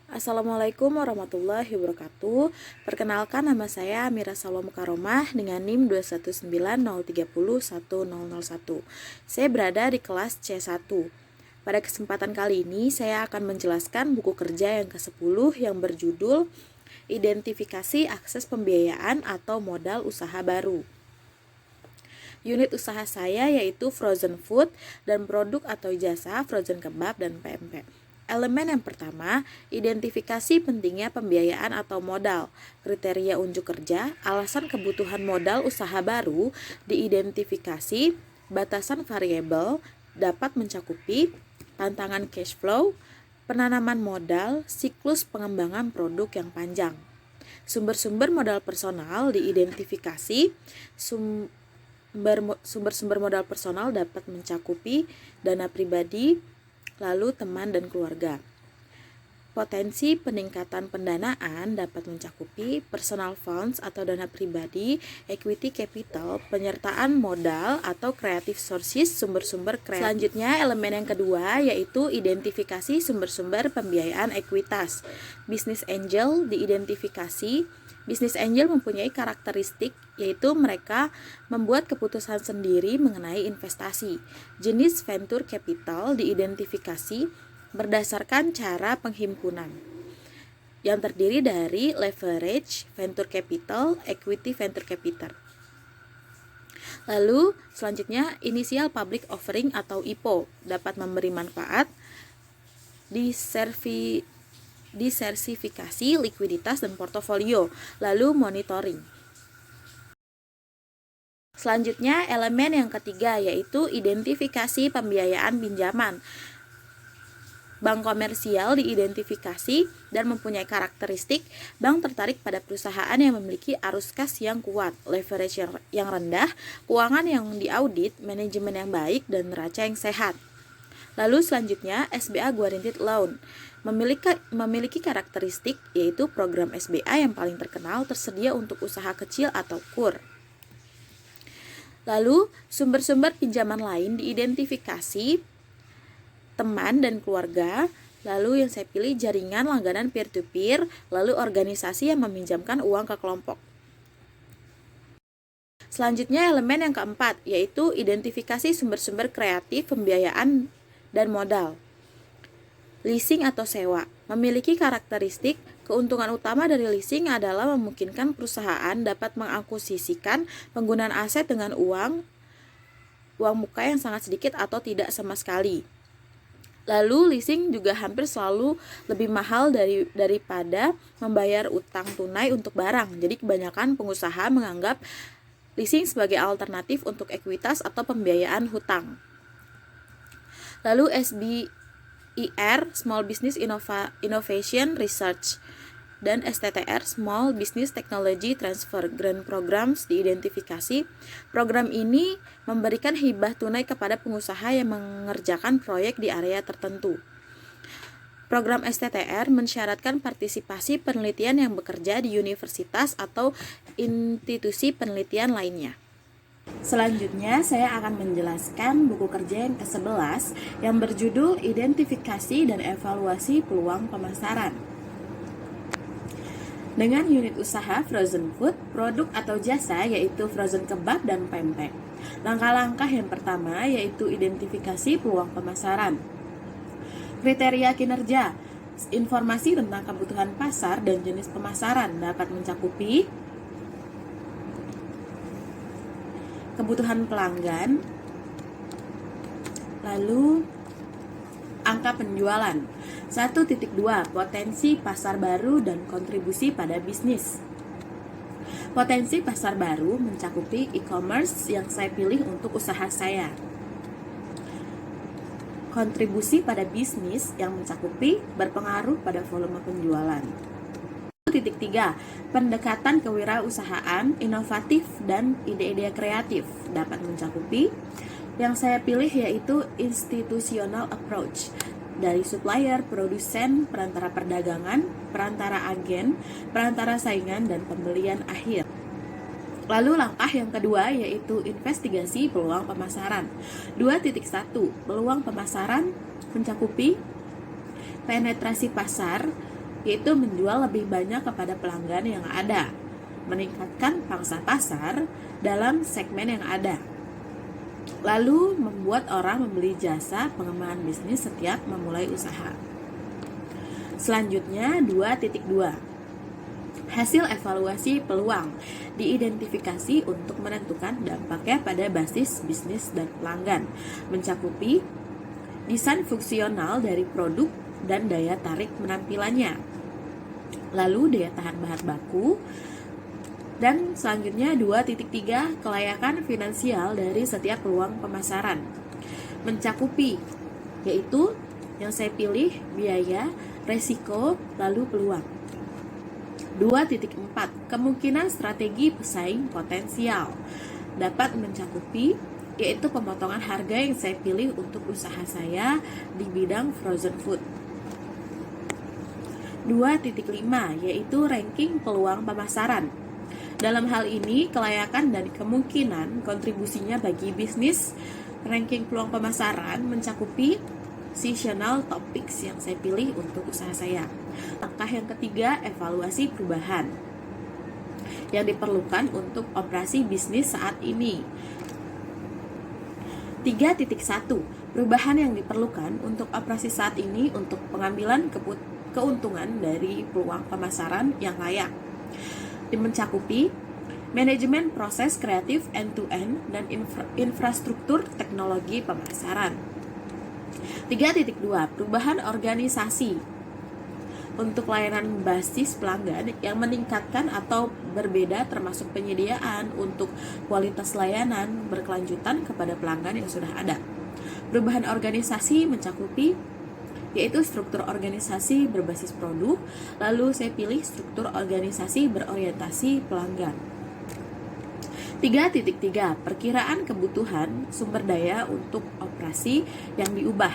Assalamualaikum warahmatullahi wabarakatuh. Perkenalkan, nama saya Amira Salwa Mukaromah dengan NIM 219030101. Saya berada di kelas C1. Pada kesempatan kali ini saya akan menjelaskan buku kerja yang ke-10 yang berjudul Identifikasi Akses Pembiayaan atau Modal Usaha Baru. Unit usaha saya yaitu frozen food dan produk atau jasa frozen kebab dan PMP. Elemen yang pertama, identifikasi pentingnya pembiayaan atau modal. Kriteria unjuk kerja, alasan kebutuhan modal usaha baru, diidentifikasi, batasan variabel, dapat mencakupi, tantangan cash flow, penanaman modal, siklus pengembangan produk yang panjang. Sumber-sumber modal personal diidentifikasi, sumber-sumber modal personal dapat mencakupi dana pribadi, lalu teman dan keluarga. Potensi peningkatan pendanaan dapat mencakupi personal funds atau dana pribadi, equity capital, penyertaan modal atau creative sources, sumber-sumber kreatif. Selanjutnya, elemen yang kedua yaitu identifikasi sumber-sumber pembiayaan ekuitas. Business angel diidentifikasi. Business angel mempunyai karakteristik yaitu mereka membuat keputusan sendiri mengenai investasi. Jenis venture capital diidentifikasi berdasarkan cara penghimpunan yang terdiri dari leverage, venture capital, equity venture capital. Lalu selanjutnya initial public offering atau IPO dapat memberi manfaat, diversifikasi likuiditas dan portofolio, lalu monitoring. Selanjutnya elemen yang ketiga yaitu identifikasi pembiayaan pinjaman. Bank komersial diidentifikasi dan mempunyai karakteristik bank tertarik pada perusahaan yang memiliki arus kas yang kuat, leverage yang rendah, keuangan yang diaudit, manajemen yang baik, dan neraca yang sehat. Lalu selanjutnya SBA Guaranteed Loan memiliki karakteristik yaitu program SBA yang paling terkenal tersedia untuk usaha kecil atau KUR. Lalu sumber-sumber pinjaman lain diidentifikasi teman dan keluarga, lalu yang saya pilih jaringan langganan peer-to-peer, lalu organisasi yang meminjamkan uang ke kelompok. Selanjutnya elemen yang keempat yaitu identifikasi sumber-sumber kreatif pembiayaan dan modal. Leasing atau sewa memiliki karakteristik keuntungan utama dari leasing adalah memungkinkan perusahaan dapat mengakuisisikan penggunaan aset dengan uang muka yang sangat sedikit atau tidak sama sekali. Lalu leasing juga hampir selalu lebih mahal daripada membayar utang tunai untuk barang. Jadi kebanyakan pengusaha menganggap leasing sebagai alternatif untuk ekuitas atau pembiayaan hutang. Lalu SBIR, Small Business Innovation Research, dan STTR, Small Business Technology Transfer Grant Programs diidentifikasi. Program ini memberikan hibah tunai kepada pengusaha yang mengerjakan proyek di area tertentu. Program STTR mensyaratkan partisipasi penelitian yang bekerja di universitas atau institusi penelitian lainnya. Selanjutnya saya akan menjelaskan buku kerja yang ke-11 yang berjudul Identifikasi dan Evaluasi Peluang Pemasaran. Dengan unit usaha frozen food, produk atau jasa yaitu frozen kebab dan pempek. Langkah-langkah yang pertama yaitu identifikasi peluang pemasaran. Kriteria kinerja. Informasi tentang kebutuhan pasar dan jenis pemasaran dapat mencakupi kebutuhan pelanggan, lalu angka penjualan. 1.2 Potensi pasar baru dan kontribusi pada bisnis. Potensi pasar baru mencakupi e-commerce yang saya pilih untuk usaha saya. Kontribusi pada bisnis yang mencakupi berpengaruh pada volume penjualan. 1.3 Pendekatan kewirausahaan, inovatif, dan ide-ide kreatif dapat mencakupi. Yang saya pilih yaitu institutional approach dari supplier, produsen, perantara perdagangan, perantara agen, perantara saingan, dan pembelian akhir. Lalu langkah yang kedua yaitu investigasi peluang pemasaran. 2.1 Peluang pemasaran mencakupi penetrasi pasar, yaitu menjual lebih banyak kepada pelanggan yang ada, meningkatkan pangsa pasar dalam segmen yang ada, lalu membuat orang membeli jasa pengembangan bisnis setiap memulai usaha. Selanjutnya 2.2. Hasil evaluasi peluang diidentifikasi untuk menentukan dampaknya pada basis bisnis dan pelanggan, mencakupi desain fungsional dari produk dan daya tarik penampilannya, lalu daya tahan bahan baku, dan selanjutnya 2.3 kelayakan finansial dari setiap peluang pemasaran, mencakupi yaitu yang saya pilih biaya, resiko, lalu peluang. 2.4 kemungkinan strategi pesaing potensial dapat mencakupi yaitu pemotongan harga yang saya pilih untuk usaha saya di bidang frozen food. 2.5 yaitu ranking peluang pemasaran. Dalam hal ini, kelayakan dan kemungkinan kontribusinya bagi bisnis. Ranking peluang pemasaran mencakupi seasonal topics yang saya pilih untuk usaha saya. Langkah yang ketiga, evaluasi perubahan yang diperlukan untuk operasi bisnis saat ini. 3.1 perubahan yang diperlukan untuk operasi saat ini untuk pengambilan keuntungan dari peluang pemasaran yang layak. Mencakupi manajemen proses kreatif end-to-end dan infrastruktur teknologi pemasaran. 3.2 perubahan organisasi untuk layanan basis pelanggan yang meningkatkan atau berbeda termasuk penyediaan untuk kualitas layanan berkelanjutan kepada pelanggan yang sudah ada. Perubahan organisasi mencakupi yaitu struktur organisasi berbasis produk, lalu saya pilih struktur organisasi berorientasi pelanggan. 3.3 perkiraan kebutuhan sumber daya untuk operasi yang diubah,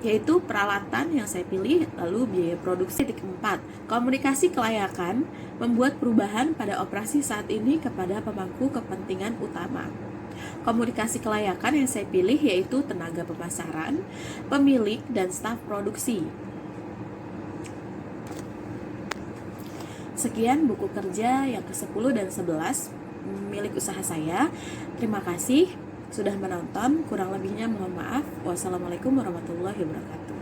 yaitu peralatan yang saya pilih, lalu biaya produksi. 4 komunikasi kelayakan membuat perubahan pada operasi saat ini kepada pemangku kepentingan utama. Komunikasi kelayakan yang saya pilih yaitu tenaga pemasaran, pemilik, dan staf produksi. Sekian buku kerja yang ke-10 dan 11 milik usaha saya. Terima kasih sudah menonton, kurang lebihnya mohon maaf. Wassalamualaikum warahmatullahi wabarakatuh.